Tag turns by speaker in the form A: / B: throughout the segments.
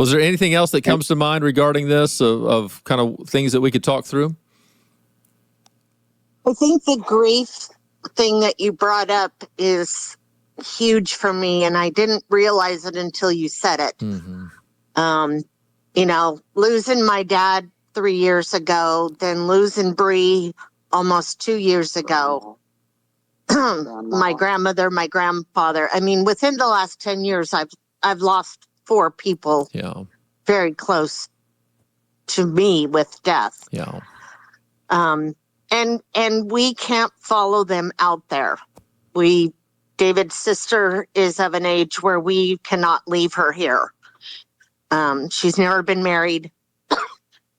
A: Was there anything else that comes to mind regarding this of kind of things that we could talk through?
B: I think the grief thing that you brought up is huge for me, and I didn't realize it until you said it. You know, losing my dad 3 years ago, then losing Bree almost 2 years ago. My grandmother, my grandfather. I mean, within the last 10 years, I've lost 4 people very close to me with death. And we can't follow them out there. David's sister is of an age where we cannot leave her here. She's never been married.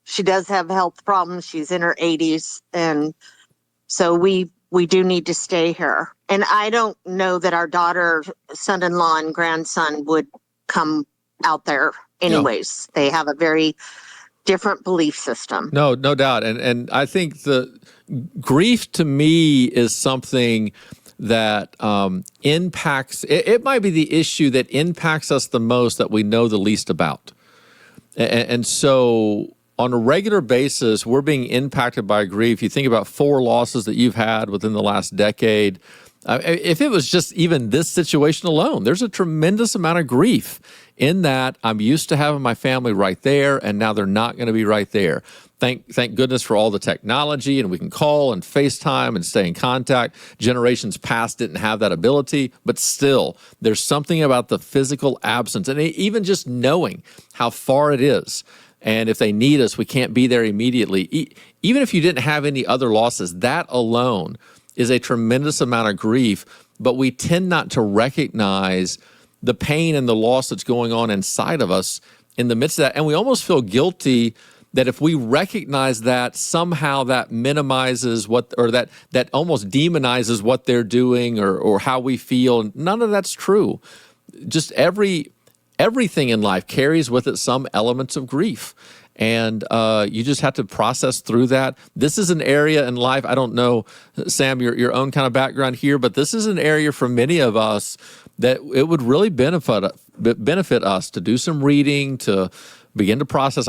B: She does have health problems. She's in her 80s. And so we do need to stay here. And I don't know that our daughter, son-in-law, and grandson would come out there anyways. They have a very different belief system.
A: No doubt. And I think the grief to me is something that impacts, it might be the issue that impacts us the most that we know the least about. And so on a regular basis, we're being impacted by grief. You think about 4 losses that you've had within the last decade. If it was just even this situation alone, there's a tremendous amount of grief in that I'm used to having my family right there, and now they're not going to be right there. Thank goodness for all the technology, and we can call and FaceTime and stay in contact. Generations past didn't have that ability, but still, there's something about the physical absence, and even just knowing how far it is. And if they need us, we can't be there immediately. Even if you didn't have any other losses, that alone is a tremendous amount of grief, but we tend not to recognize the pain and the loss that's going on inside of us in the midst of that. And we almost feel guilty that if we recognize that, somehow that minimizes that almost demonizes what they're doing or how we feel. None of that's true. Just everything in life carries with it some elements of grief. And you just have to process through that. This is an area in life, I don't know, Sam, your own kind of background here, but this is an area for many of us that it would really benefit us to do some reading, to begin to process